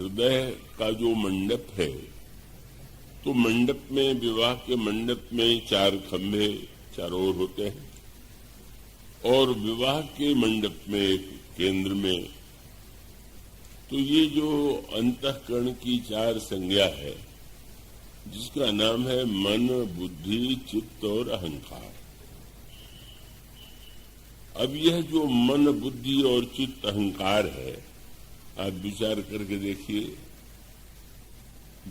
हृदय का जो मंडप है, तो मंडप में, विवाह के मंडप में 4 खंभे चारों ओर होते हैं और विवाह के मंडप में केंद्र में, तो ये जो अंतःकरण की 4 संज्ञा है, जिसका नाम है मन, बुद्धि, चित्त और अहंकार। अब यह जो मन, बुद्धि और चित्त, अहंकार है, आप विचार करके देखिए,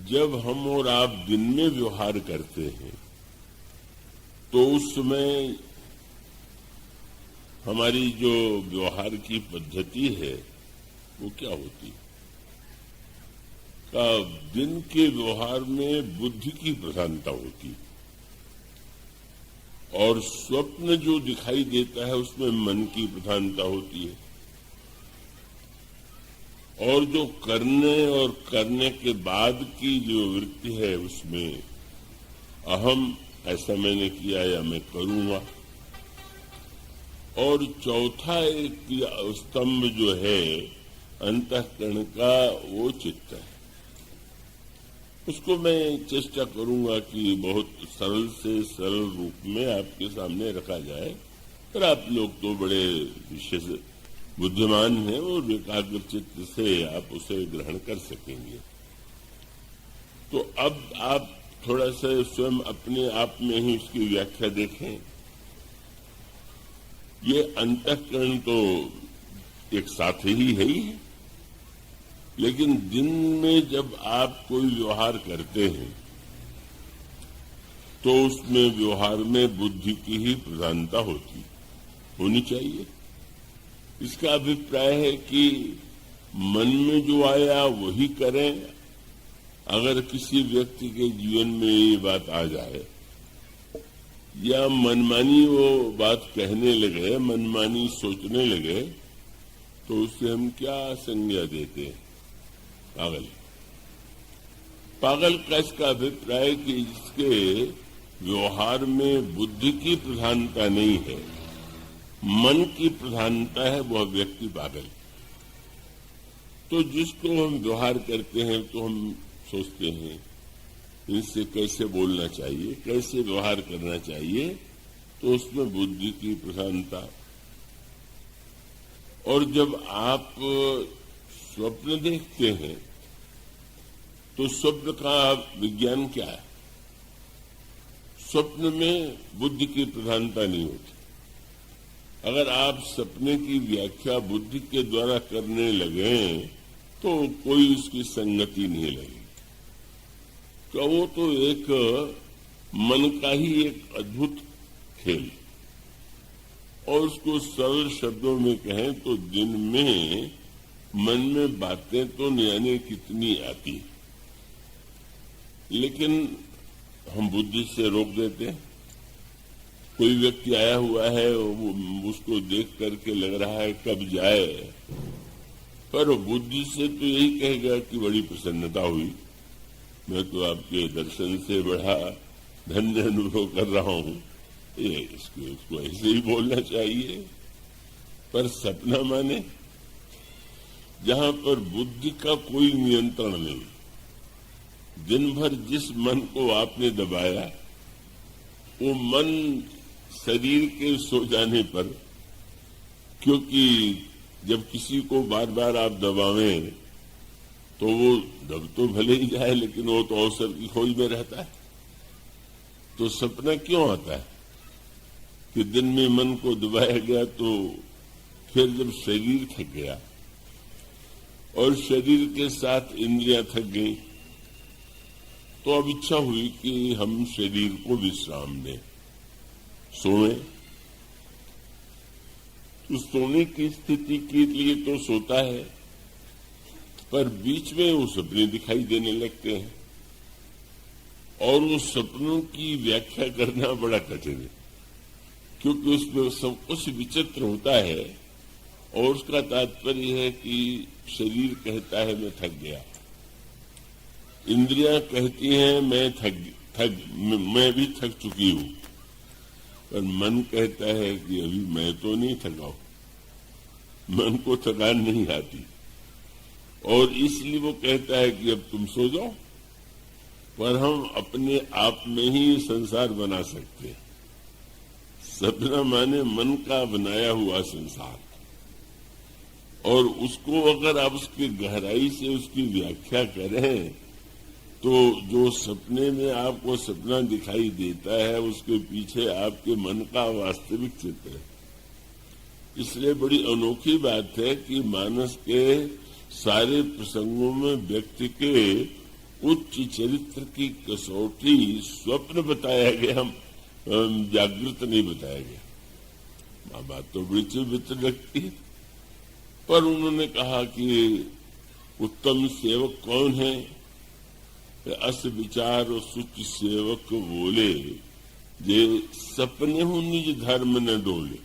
जब हम और आप दिन में व्यवहार करते हैं तो उस समय हमारी जो व्यवहार की पद्धति है वो क्या होती है? का दिन के व्यवहार में बुद्धि की प्रधानता होती और स्वप्न जो दिखाई देता है उसमें मन की प्रधानता होती है, और जो करने और करने के बाद की जो वृत्ति है उसमें अहम, ऐसा मैंने किया या मैं करूंगा। और चौथा एक स्तंभ जो है अंतःकरण का, वो चित्त है। उसको मैं चेष्टा करूंगा कि बहुत सरल से सरल रूप में आपके सामने रखा जाए, पर आप लोग तो बड़े विशेष बुद्धिमान है और एकाग्र चित्त से आप उसे ग्रहण कर सकेंगे। तो अब आप थोड़ा सा स्वयं अपने आप में ही उसकी व्याख्या देखें। ये अंतःकरण तो एक साथ ही है, लेकिन दिन में जब आप कोई व्यवहार करते हैं तो उसमें व्यवहार में बुद्धि की ही प्रधानता होनी चाहिए। इसका अभिप्राय है कि मन में जो आया वही करें। अगर किसी व्यक्ति के जीवन में ये बात आ जाए या मनमानी वो बात कहने लगे, मनमानी सोचने लगे, तो उससे हम क्या संज्ञा देते हैं? पागल। पागल का इसका अभिप्राय कि जिसके व्यवहार में बुद्धि की प्रधानता नहीं है, मन की प्रधानता है, वह व्यक्ति पागल। तो जिसको हम व्यवहार करते हैं तो हम सोचते हैं इनसे कैसे बोलना चाहिए, कैसे व्यवहार करना चाहिए, तो उसमें बुद्धि की प्रधानता। और जब आप स्वप्न देखते हैं तो स्वप्न का विज्ञान क्या है? स्वप्न में बुद्धि की प्रधानता नहीं होती। अगर आप सपने की व्याख्या बुद्धि के द्वारा करने लगे तो कोई उसकी संगति नहीं लगेगी। तो वो तो एक मन का ही एक अद्भुत खेल। और उसको सरल शब्दों में कहें तो दिन में मन में बातें तो न जाने कितनी आती, लेकिन हम बुद्धि से रोक देते हैं। कोई व्यक्ति आया हुआ है, उसको देख करके लग रहा है कब जाए, पर बुद्धि से तो यही कहेगा कि बड़ी प्रसन्नता हुई, मैं तो आपके दर्शन से बड़ा धन्य अनुभव कर रहा हूं। ये इसको ऐसे ही बोलना चाहिए। पर सपना माने जहां पर बुद्धि का कोई नियंत्रण नहीं, दिन भर जिस मन को आपने दबाया, वो मन शरीर के सो जाने पर, क्योंकि जब किसी को बार बार आप दबावें तो वो दब तो भले ही जाए, लेकिन वो तो अवसर की खोज में रहता है। तो सपना क्यों आता है कि दिन में मन को दबाया गया, तो फिर जब शरीर थक गया और शरीर के साथ इंद्रियां थक गई, तो अब इच्छा हुई कि हम शरीर को विश्राम दें, सोएं। तो सोने की स्थिति के लिए तो सोता है, पर बीच में वो सपने दिखाई देने लगते हैं और वो सपनों की व्याख्या करना बड़ा कठिन है, क्योंकि उसमें सब कुछ विचित्र होता है। और उसका तात्पर्य है कि शरीर कहता है मैं थक गया, इंद्रियां कहती हैं मैं भी थक चुकी हूं, पर मन कहता है कि अभी मैं तो नहीं थका हूं, मन को थकान नहीं आती। और इसलिए वो कहता है कि अब तुम सो जाओ, पर हम अपने आप में ही संसार बना सकते हैं। सपना माने मन का बनाया हुआ संसार, और उसको अगर आप उसकी गहराई से उसकी व्याख्या करें तो जो सपने में आपको सपना दिखाई देता है उसके पीछे आपके मन का वास्तविक चित्र है। इसलिए बड़ी अनोखी बात है कि मानस के सारे प्रसंगों में व्यक्ति के उच्च चरित्र की कसौटी स्वप्न बताया गया, जागृत नहीं बताया गया। बात तो बड़ी विचित्र लगती है, पर उन्होंने कहा कि उत्तम सेवक कौन है? अस विचार और सुच सेवक बोले, जे सपने हूं निज धर्म न डोले।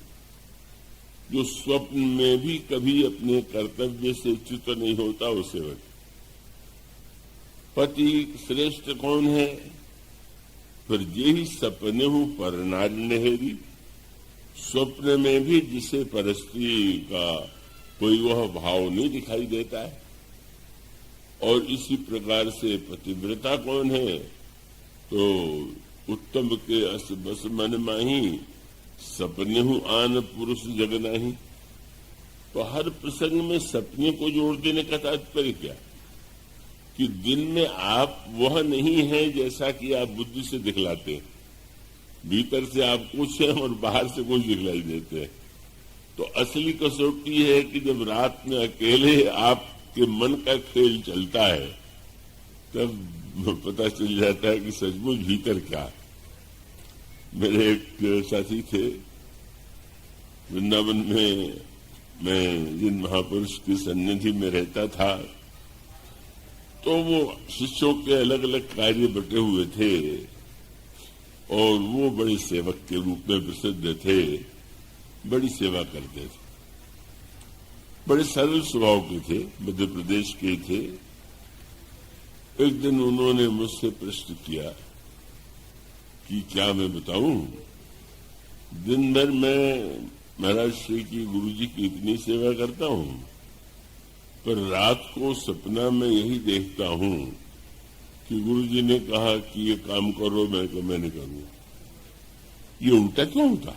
जो स्वप्न में भी कभी अपने कर्तव्य से च्युत नहीं होता वो सेवक। पति श्रेष्ठ कौन है? पर जे ही सपने हूं पर नारी नहेरी। स्वप्न में भी जिसे परस्त्री का कोई वह भाव नहीं दिखाई देता है। और इसी प्रकार से पतिव्रता कौन है? तो उत्तम के अस बस मन माही, सपने हूं आन पुरुष जग नहीं। तो हर प्रसंग में सपने को जोड़ देने का तात्पर्य क्या? कि दिन में आप वह नहीं है जैसा कि आप बुद्धि से दिखलाते हैं। भीतर से आप कुछ हैं और बाहर से कुछ दिखलाई देते हैं। तो असली कसौटी है कि जब रात में अकेले आपके मन का खेल चलता है तब पता चल जाता है कि सचमुच भीतर क्या है। मेरे एक साथी थे वृंदावन में, मैं जिन महापुरुष की सन्निधि में रहता था, तो वो शिष्यों के अलग अलग कार्य बटे हुए थे और वो बड़े सेवक के रूप में प्रसिद्ध थे, बड़ी सेवा करते थे, बड़े सरल स्वभाव के थे, मध्य प्रदेश के थे। एक दिन उन्होंने मुझसे प्रश्न किया कि क्या मैं बताऊं, दिन भर मैं महाराज श्री की गुरुजी की इतनी सेवा करता हूं, पर रात को सपना में यही देखता हूं कि गुरुजी ने कहा कि ये काम करो, मैं नहीं करूंगा। ये उल्टा क्यों होता?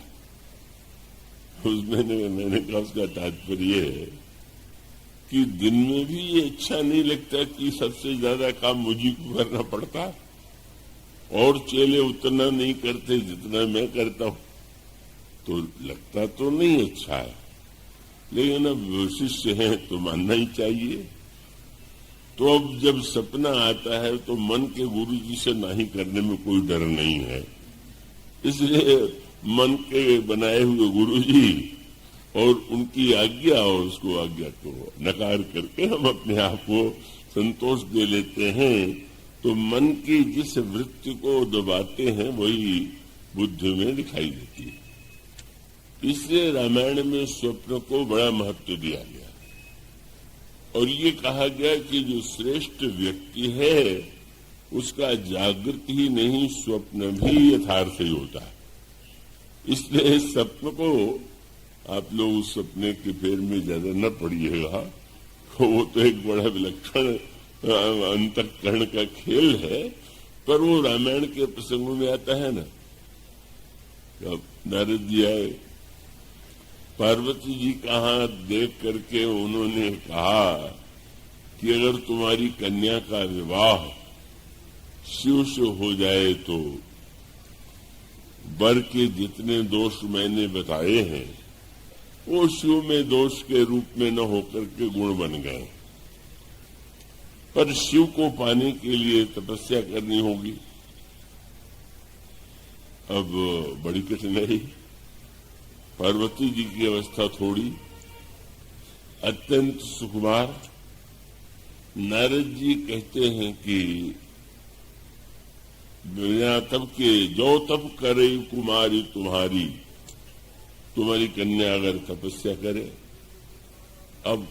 मैंने कहा उसका तात्पर्य है कि दिन में भी ये अच्छा नहीं लगता कि सबसे ज्यादा काम मुझी को करना पड़ता, और चेले उतना नहीं करते जितना मैं करता हूं, तो लगता तो नहीं अच्छा है, लेकिन अब शिष्य हैं तो मानना ही चाहिए। तो अब जब सपना आता है तो मन के गुरुजी से नहीं करने में कोई डर नहीं है। इसलिए मन के बनाए हुए गुरुजी और उनकी आज्ञा और उसको आज्ञा को नकार करके हम अपने आप को संतोष दे लेते हैं। तो मन की जिस वृत्ति को दबाते हैं वही बुद्धि में दिखाई देती है। इसलिए रामायण में स्वप्न को बड़ा महत्व दिया गया और ये कहा गया कि जो श्रेष्ठ व्यक्ति है उसका जागृत ही नहीं स्वप्न भी यथार्थ ही होता है। इसलिए स्वप्न को आप लोग उस सपने के फेर में ज्यादा न पड़िएगा, वो तो एक बड़ा विलक्षण अंतःकरण का खेल है, पर वो रामायण के प्रसंगों में आता है ना। जब नारद जी आए, पार्वती जी का हाथ देख करके उन्होंने कहा कि अगर तुम्हारी कन्या का विवाह शिव से हो जाए तो वर के जितने दोष मैंने बताए हैं वो शिव में दोष के रूप में न होकर के गुण बन गए, पर शिव को पाने के लिए तपस्या करनी होगी। अब बड़ी कठिनाई, पार्वती जी की अवस्था थोड़ी अत्यंत सुकुमार। नारद जी कहते हैं कि बिना तप के जो तप करे कुमारी तुम्हारी, तुम्हारी कन्या अगर तपस्या करे। अब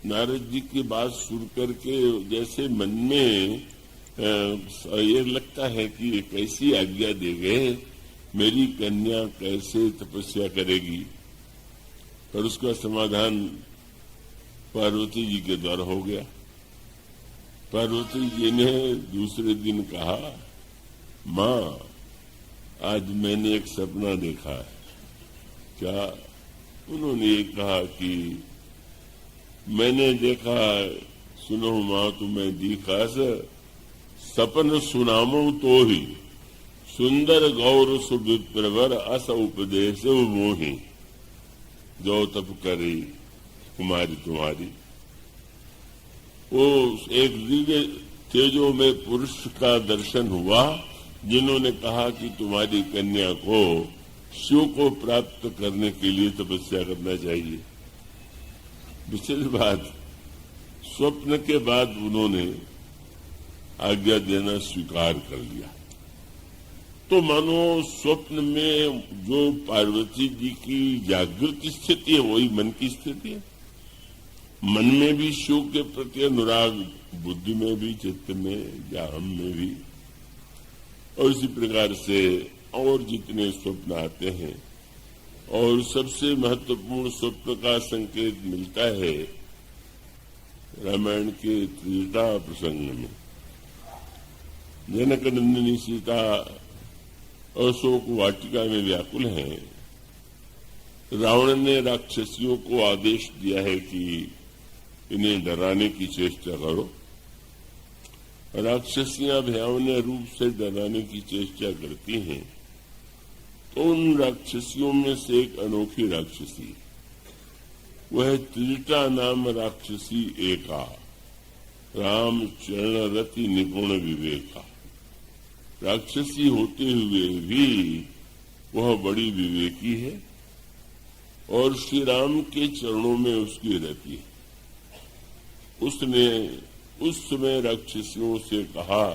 नारद जी की बात सुन करके जैसे मन में ये लगता है कि कैसी आज्ञा दे गए, मेरी कन्या कैसे तपस्या करेगी। पर उसका समाधान पार्वती जी के द्वार हो गया। पार्वती जी ने दूसरे दिन कहा, माँ आज मैंने एक सपना देखा है। क्या? उन्होंने ये कहा कि मैंने देखा, सुनो माँ तुम्हें दिखा सपन सुनामो तो ही सुंदर गौर सुविप्रवर अस उपदेश मोही, जो तप करे कुमारी तुम्हारी। वो एक दिव्य तेजो में पुरुष का दर्शन हुआ, जिन्होंने कहा कि तुम्हारी कन्या को शिव को प्राप्त करने के लिए तपस्या करना चाहिए। विशेष बात, स्वप्न के बाद उन्होंने आज्ञा देना स्वीकार कर लिया। तो मानो स्वप्न में जो पार्वती जी की जागृत स्थिति है वही मन की स्थिति है। मन में भी शिव के प्रति अनुराग, बुद्धि में भी, चित्त में या हम में भी। और इसी प्रकार से और जितने स्वप्न आते हैं, और सबसे महत्वपूर्ण स्वप्न का संकेत मिलता है रामायण के त्रेता प्रसंग में। जनक नंदिनी सीता अशोक वाटिका में व्याकुल हैं। रावण ने राक्षसियों को आदेश दिया है कि इन्हें डराने की चेष्टा करो। राक्षसियां भयावह रूप से डराने की चेष्टा करती हैं। तो उन राक्षसियों में से एक अनोखी राक्षसी, वह त्रिजटा नाम राक्षसी एका, राम चरण रति निपुण विवेका। राक्षसी होते हुए भी वह बड़ी विवेकी है और श्री राम के चरणों में उसकी रति है। उसने उस समय राक्षसियों से कहा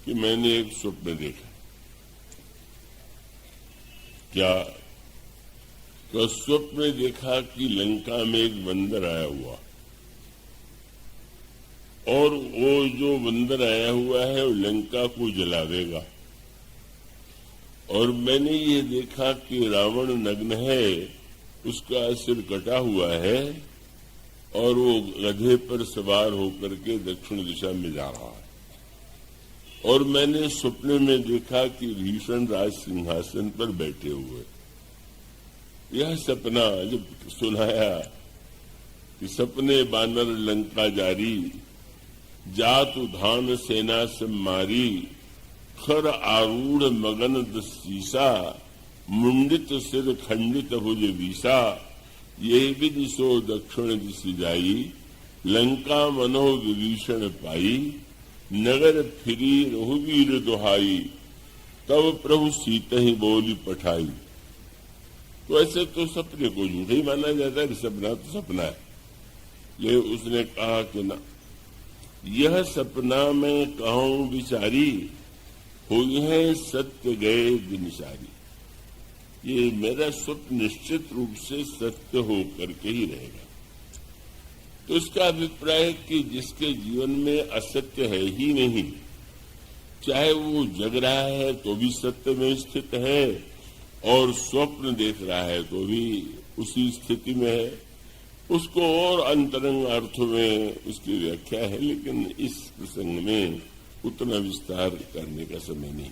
कि मैंने एक स्वप्न देखा। क्या? तो स्वप्न में देखा कि लंका में एक बंदर आया हुआ, और वो जो बंदर आया हुआ है वो लंका को जलावेगा। और मैंने ये देखा कि रावण नग्न है, उसका सिर कटा हुआ है और वो गधे पर सवार होकर के दक्षिण दिशा में जा रहा है। और मैंने सपने में देखा कि भीषण राज सिंहासन पर बैठे हुए। यह सपना जब सुनाया कि सपने बानर लंका जारी, जातु धान सेना से मारी, खर आरूढ़ मगन दसीसा, मुंडित सिर खंडित भुज वीसा, ये विदिशो दक्षिण दिशि जाई, लंका मनो विभीषण पाई, नगर फिरी रघुवीर दुहाई, तब प्रभु सीता ही बोली पठाई। तो ऐसे तो सपने को झूठे ही माना जाता है, सपना तो सपना है। ये उसने कहा कि ना, यह सपना मैं कहूं विचारी, हुई है सत्य गए दिन सारी। ये मेरा स्वप्न निश्चित रूप से सत्य होकर के ही रहेगा। तो इसका अभिप्राय कि जिसके जीवन में असत्य है ही नहीं, चाहे वो जग रहा है तो भी सत्य में स्थित है, और स्वप्न देख रहा है तो भी उसी स्थिति में है। उसको और अंतरंग अर्थों में उसकी व्याख्या है, लेकिन इस प्रसंग में उतना विस्तार करने का समय नहीं।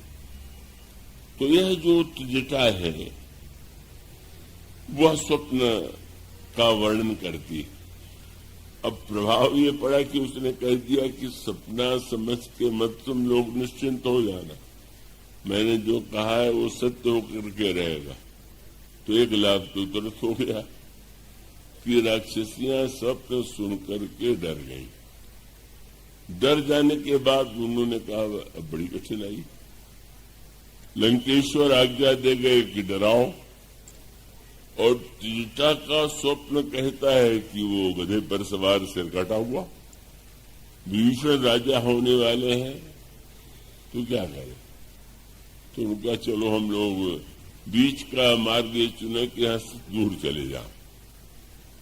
तो यह जो त्रिजटा है वह स्वप्न का वर्णन करती है। अब प्रभाव ये पड़ा कि उसने कह दिया कि सपना समझ के मत तुम लोग निश्चिंत हो जाना, मैंने जो कहा है वो सत्य होकर के रहेगा। तो एक लाभ तो तुरंत हो गया कि राक्षसियां स्वप्न सुनकर के डर गई। डर जाने के बाद उन्होंने कहा अब बड़ी कठिनाई। लंकेश्वर आज्ञा दे गए कि डराओ, और त्रिजटा का स्वप्न कहता है कि वो गधे पर सवार सिर कटा हुआ, विभीषण राजा होने वाले हैं। तो क्या करें? तो उनका चलो हम लोग बीच का मार्ग ये चुने कि यहां से दूर चले जाओ।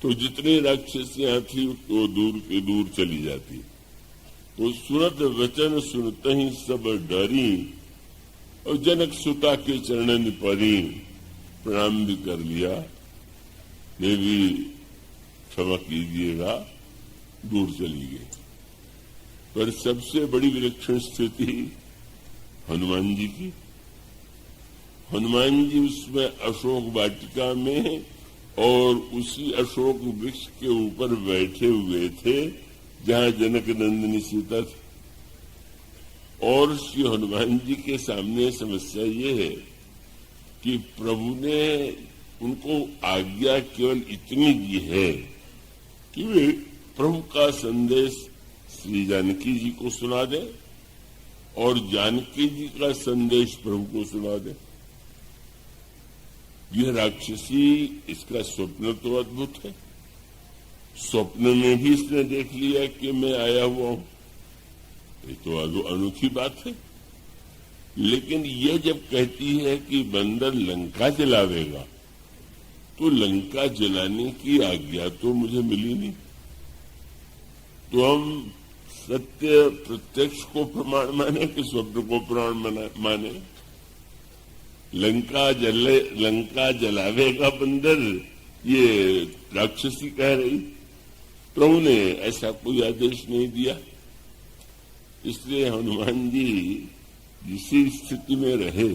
तो जितनी राक्षसियां थी वो दूर के दूर चली जाती। तो सुनत वचन सुनते ही सब डरी, और जनक सुता के चरणन परी, प्रणाम भी कर लिया। देवी क्षमा कीजिएगा, दूर चली गई। पर सबसे बड़ी विलक्षण स्थिति हनुमान जी की। हनुमान जी उसमें अशोक वाटिका में और उसी अशोक वृक्ष के ऊपर बैठे हुए थे जहां जनक नंदिनी सीता थी। और श्री हनुमान जी के सामने समस्या ये है कि प्रभु ने उनको आज्ञा केवल इतनी दी है कि वे प्रभु का संदेश श्री जानकी जी को सुना दे और जानकी जी का संदेश प्रभु को सुना दे। यह राक्षसी, इसका स्वप्न तो अद्भुत है। स्वप्न में भी इसने देख लिया कि मैं आया हुआ हूं, ये तो अनोखी बात है। लेकिन ये जब कहती है कि बंदर लंका जलावेगा, तो लंका जलाने की आज्ञा तो मुझे मिली नहीं। तो हम सत्य प्रत्यक्ष को प्रमाण माने कि स्वप्न को प्रमाण माने? लंका जलावेगा बंदर, ये राक्षसी कह रही। प्रभु ने ऐसा कोई आदेश नहीं दिया। इसलिए हनुमान जी इसी स्थिति में रहे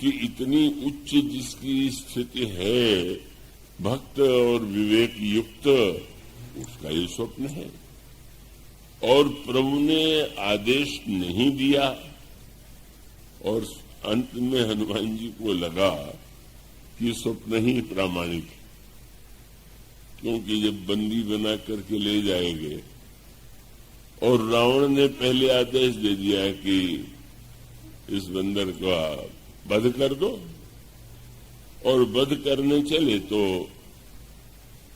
कि इतनी उच्च जिसकी स्थिति है, भक्त और विवेक युक्त, उसका ये स्वप्न है। और प्रभु ने आदेश नहीं दिया और अंत में हनुमान जी को लगा कि स्वप्न ही प्रामाणिक है, क्योंकि जब बंदी बना करके ले जाएंगे और रावण ने पहले आदेश दे दिया कि इस बंदर का वध कर दो, और वध करने चले तो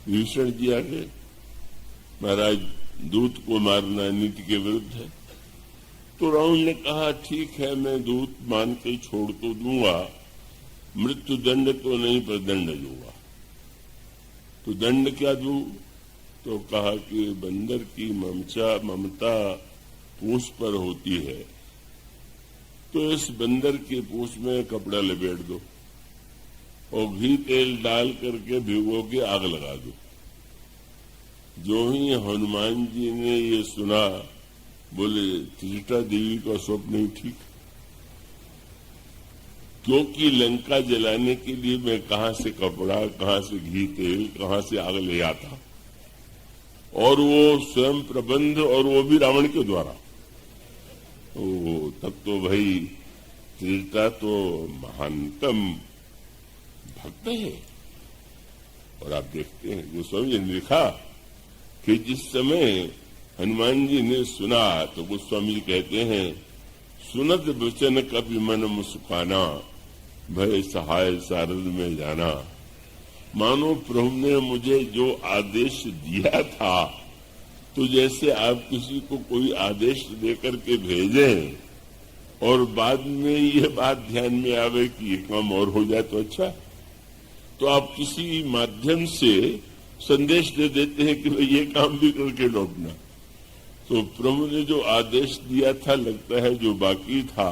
भीषण जी आ गए, महाराज दूत को मारना नीति के विरुद्ध है। तो रावण ने कहा ठीक है, मैं दूत मान के छोड़ तो दूंगा, मृत्यु दंड तो नहीं पर दंड दूंगा। तो दंड क्या दूं? तो कहा कि बंदर की ममता पूंछ पर होती है, तो इस बंदर की पूंछ में कपड़ा लपेट दो और घी तेल डाल करके भिगो के आग लगा दो। जो ही हनुमान जी ने ये सुना, बोले त्रिजटा देवी का स्वप्न ही ठीक, क्योंकि लंका जलाने के लिए मैं कहां से कपड़ा, कहां से घी तेल, कहां से आग ले आता, और वो स्वयं प्रबंध, और वो भी रावण के द्वारा। तब तो भाई त्रिजटा तो महानतम भक्त है। और आप देखते हैं गोस्वामी जी ने लिखा कि जिस समय हनुमान जी ने सुना, तो गोस्वामी जी कहते हैं, सुनत वचन कभी मन मुस्काना, भय सहाय सारद में जाना। मानो प्रभु ने मुझे जो आदेश दिया था, तो जैसे आप किसी को कोई आदेश देकर के भेजें और बाद में ये बात ध्यान में आवे कि ये काम और हो जाए तो अच्छा, तो आप किसी माध्यम से संदेश दे देते हैं कि भाई ये काम भी करके लौटना। तो प्रभु ने जो आदेश दिया था, लगता है जो बाकी था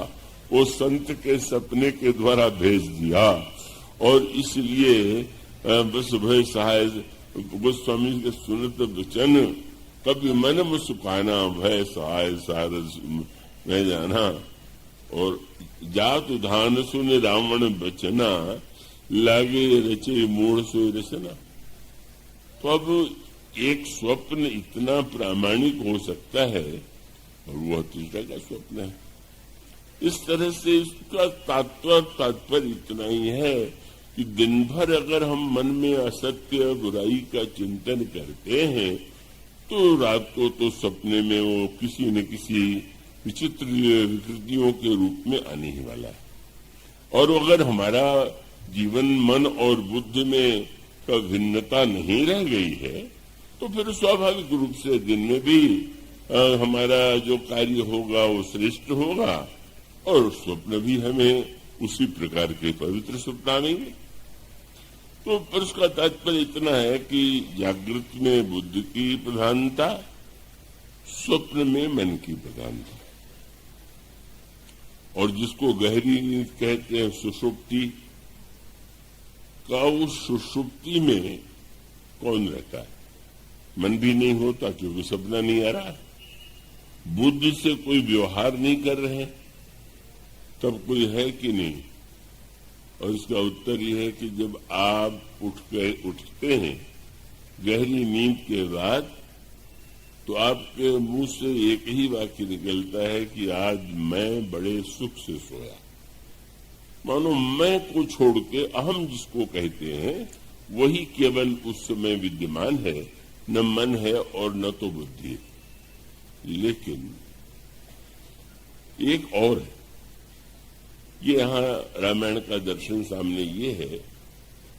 वो संत के सपने के द्वारा भेज दिया, और इसलिए बस भय सहाय गोस्वामी के सुनत वचन कभी मन में सुखाना, भय सहाय सारस में जाना। और जात धान सुन रावण बचना, लागे रचे मूढ़ सो रचना। तो अब एक स्वप्न इतना प्रामाणिक हो सकता है, और वह त्रिजटा का स्वप्न है। इस तरह से इसका तात्पर्य इतना ही है कि दिन भर अगर हम मन में असत्य बुराई का चिंतन करते हैं, तो रात को तो सपने में वो किसी न किसी विचित्र विकृतियों के रूप में आने ही वाला है। और अगर हमारा जीवन मन और बुद्धि में का भिन्नता नहीं रह गई है, तो फिर स्वाभाविक रूप से दिन में भी हमारा जो कार्य होगा वो श्रेष्ठ होगा, और स्वप्न भी हमें उसी प्रकार के पवित्र स्वप्न आएंगे। तो पर उसका तात्पर्य इतना है कि जागृत में बुद्धि की प्रधानता, स्वप्न में मन की प्रधानता। और जिसको गहरी नींद कहते हैं सुषुप्ति का, उस सुषुप्ति में कौन रहता है? मन भी नहीं होता क्योंकि सपना नहीं आ रहा। बुद्धि से कोई व्यवहार नहीं कर रहे तब कोई है कि नहीं? और इसका उत्तर यह है कि जब आप उठते हैं गहरी नींद के बाद, तो आपके मुंह से एक ही वाक्य निकलता है कि आज मैं बड़े सुख से सोया। मानो मैं को छोड़ के अहम जिसको कहते हैं वही केवल उस समय विद्यमान है, न मन है और न तो बुद्धि। लेकिन एक और है, ये यहां रामायण का दर्शन सामने ये है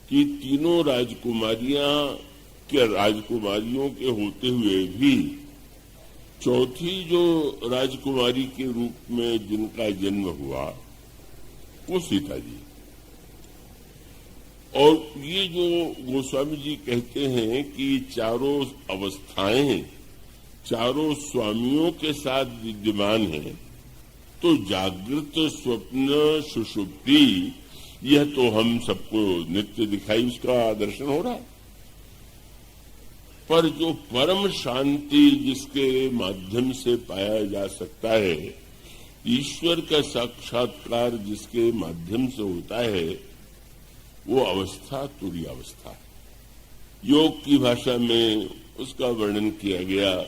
कि तीनों राजकुमारियों के होते हुए भी चौथी जो राजकुमारी के रूप में जिनका जन्म हुआ वो सीता जी। और ये जो गोस्वामी जी कहते हैं कि चारों अवस्थाएं चारों स्वामियों के साथ विद्यमान है, तो जागृत स्वप्न सुषुप्ति यह तो हम सबको नित्य दिखाई उसका दर्शन हो रहा है। पर जो परम शांति जिसके माध्यम से पाया जा सकता है, ईश्वर का साक्षात्कार जिसके माध्यम से होता है, वो अवस्था तुरीय अवस्था है। योग की भाषा में उसका वर्णन किया गया।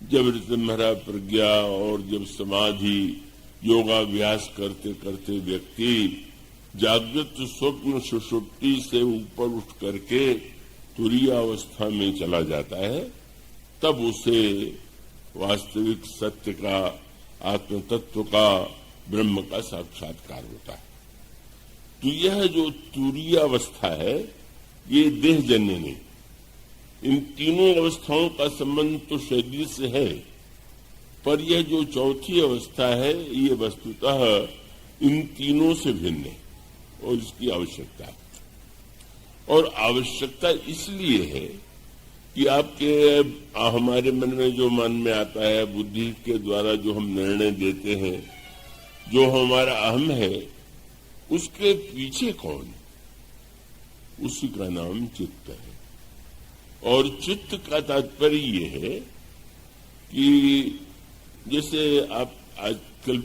जब ऋतम्भरा प्रज्ञा और जब समाधि योगाभ्यास करते करते व्यक्ति जागृत स्वप्न सुषुप्ति से ऊपर उठ करके तुरीय अवस्था में चला जाता है, तब उसे वास्तविक सत्य का, आत्म तत्व का, ब्रह्म का साक्षात्कार होता है। तो यह जो तुरीय अवस्था है ये देहजन्य नहीं। इन तीनों अवस्थाओं का संबंध तो शरीर से है, पर यह जो चौथी अवस्था है ये वस्तुतः इन तीनों से भिन्न है और इसकी आवश्यकता है। और आवश्यकता इसलिए है कि हमारे मन में जो मन में आता है, बुद्धि के द्वारा जो हम निर्णय देते हैं, जो हमारा अहम है, उसके पीछे कौन? उसी का नाम चित्त है। और चित्त का तात्पर्य ये है कि जैसे आप आजकल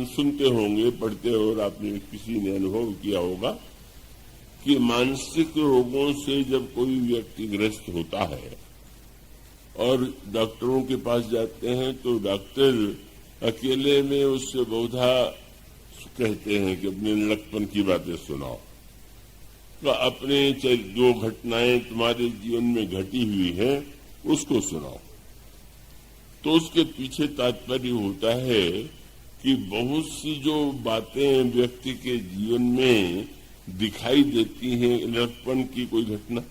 सुनते होंगे, पढ़ते हो, और आपने किसी ने अनुभव किया होगा कि मानसिक रोगों से जब कोई व्यक्ति ग्रस्त होता है और डॉक्टरों के पास जाते हैं, तो डॉक्टर अकेले में उससे बहुधा कहते हैं कि अपने लड़कपन की बातें सुनाओ, तो अपने जो घटनाएं तुम्हारे जीवन में घटी हुई हैं उसको सुनाओ। तो उसके पीछे तात्पर्य होता है कि बहुत सी जो बातें व्यक्ति के जीवन में दिखाई देती हैं, लड़कपन की कोई घटना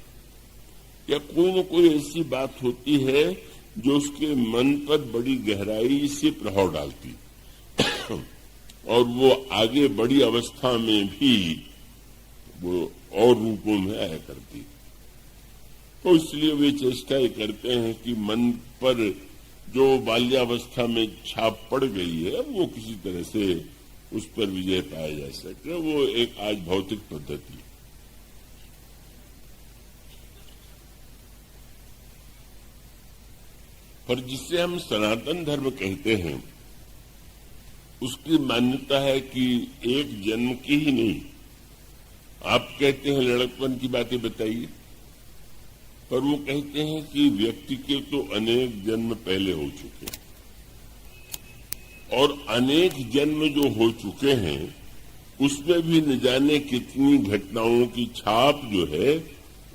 या कोई न कोई ऐसी बात होती है जो उसके मन पर बड़ी गहराई से प्रभाव डालती और वो आगे बड़ी अवस्था में भी वो और रूपों में आया करती। तो इसलिए वे चेष्टा करते हैं कि मन पर जो बाल्यावस्था में छाप पड़ गई है वो किसी तरह से उस पर विजय पाया जा सके। वो एक आज भौतिक पद्धति। पर जिसे हम सनातन धर्म कहते हैं, उसकी मान्यता है कि एक जन्म की ही नहीं। आप कहते हैं लड़कपन की बातें बताइए, पर वो कहते हैं कि व्यक्ति के तो अनेक जन्म पहले हो चुके हैं और अनेक जन्म जो हो चुके हैं उसमें भी न जाने कितनी घटनाओं की छाप जो है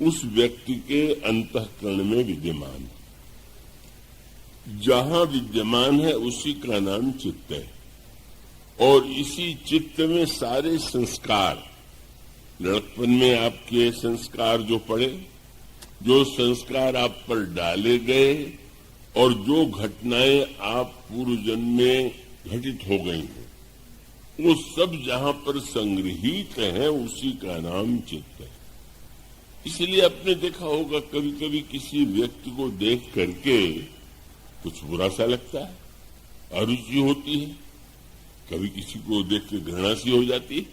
उस व्यक्ति के अंतःकरण में विद्यमान है। जहां विद्यमान है उसी का नाम चित्त है। और इसी चित्त में सारे संस्कार, लड़कपन में आपके संस्कार जो पड़े, जो संस्कार आप पर डाले गए और जो घटनाएं आप पूर्व जन्म में घटित हो गई हैं, वो सब जहां पर संग्रहित हैं उसी का नाम चित्त है। इसलिए आपने देखा होगा कभी कभी किसी व्यक्ति को देख करके कुछ बुरा सा लगता है, अरुचि होती है, कभी किसी को देख के घृणा सी हो जाती है।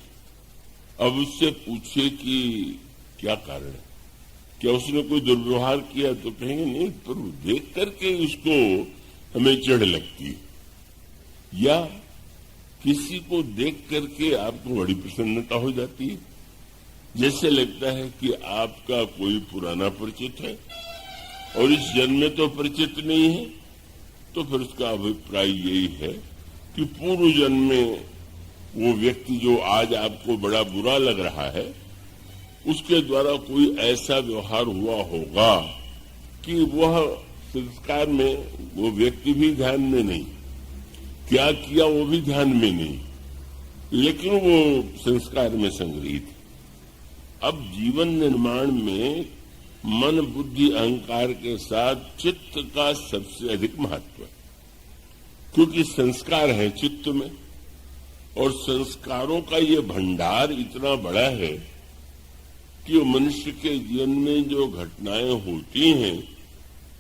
अब उससे पूछे कि क्या कारण है, क्या उसने कोई दुर्व्यवहार किया तो कहेंगे नहीं, पर देख करके उसको हमें चिढ़ लगती है, या किसी को देख करके आपको बड़ी प्रसन्नता हो जाती है, जैसे लगता है कि आपका कोई पुराना परिचित है और इस जन्म में तो परिचित नहीं है, तो फिर उसका अभिप्राय यही है कि पूर्व जन्म में वो व्यक्ति जो आज आपको बड़ा बुरा लग रहा है, उसके द्वारा कोई ऐसा व्यवहार हुआ होगा कि वह संस्कार में वो व्यक्ति भी ध्यान में नहीं, क्या किया वो भी ध्यान में नहीं, लेकिन वो संस्कार में संग्रहित। अब जीवन निर्माण में मन, बुद्धि, अहंकार के साथ चित्त का सबसे अधिक महत्व है, क्योंकि संस्कार है चित्त में, और संस्कारों का ये भंडार इतना बड़ा है कि मनुष्य के जीवन में जो घटनाएं होती हैं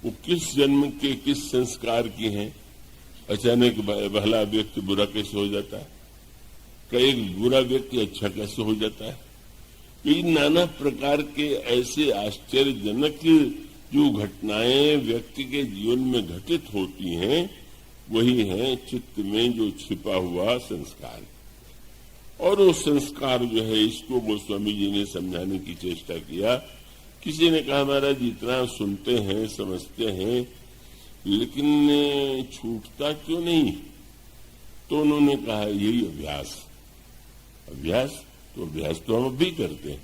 वो किस जन्म के किस संस्कार की हैं। अचानक भला व्यक्ति बुरा कैसे हो जाता है, कई बुरा व्यक्ति अच्छा कैसे हो जाता है, ये नाना प्रकार के ऐसे आश्चर्यजनक जो घटनाएं व्यक्ति के जीवन में घटित होती हैं, वही है चित्त में जो छिपा हुआ संस्कार। और वो संस्कार जो है, इसको गोस्वामी जी ने समझाने की चेष्टा किया। किसी ने कहा महाराज इतना सुनते हैं समझते हैं लेकिन छूटता क्यों नहीं, तो उन्होंने कहा यही अभ्यास। अभ्यास तो हम भी करते हैं,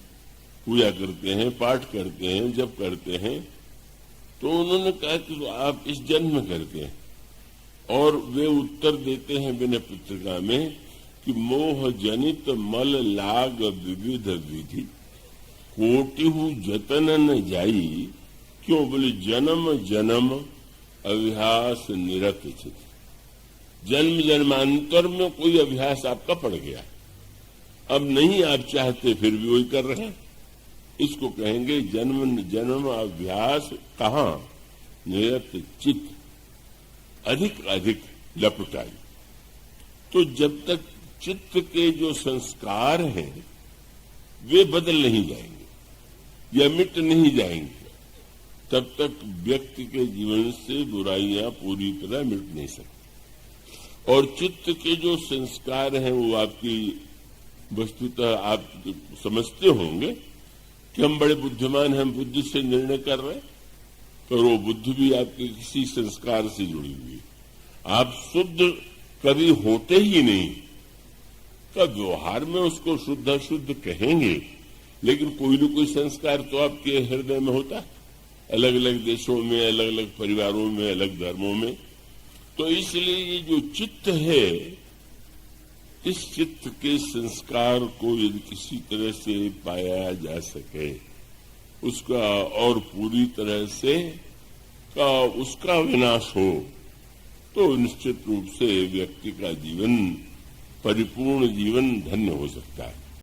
पूजा करते हैं, पाठ करते हैं, जप करते हैं। तो उन्होंने कहा कि तो आप इस जन्म में करते हैं, और वे उत्तर देते हैं विनय पत्रिका में कि मोह जनित मल लाग विविध विधि कोटिहु जतन न जाई, क्यों बोले जन्म जन्म अभ्यास निरत चित। जन्म जन्मांतर में कोई अभ्यास आपका पड़ गया, अब नहीं आप चाहते फिर भी वही कर रहे हैं, इसको कहेंगे जन्म जन्म अभ्यास। कहाँ? निरत चित, अधिक अधिक लपटाई। तो जब तक चित्त के जो संस्कार हैं वे बदल नहीं जाएंगे या मिट नहीं जाएंगे, तब तक व्यक्ति के जीवन से बुराइयां पूरी तरह मिट नहीं सकती। और चित्त के जो संस्कार हैं वो आपकी वस्तुतः आप समझते होंगे कि हम बड़े बुद्धिमान हैं, हम बुद्धि से निर्णय कर रहे हैं, पर वो बुद्धि भी आपके किसी संस्कार से जुड़ी हुई है। आप शुद्ध कभी होते ही नहीं, का व्यवहार में उसको शुद्ध शुद्ध कहेंगे, लेकिन कोई न कोई संस्कार तो आपके हृदय में होता है, अलग अलग देशों में, अलग अलग परिवारों में, अलग धर्मों में। तो इसलिए ये जो चित्त है, इस चित्त के संस्कार को यदि किसी तरह से पाया जा सके, उसका और पूरी तरह से का उसका विनाश हो, तो निश्चित रूप से व्यक्ति का जीवन परिपूर्ण जीवन धन्य हो सकता है।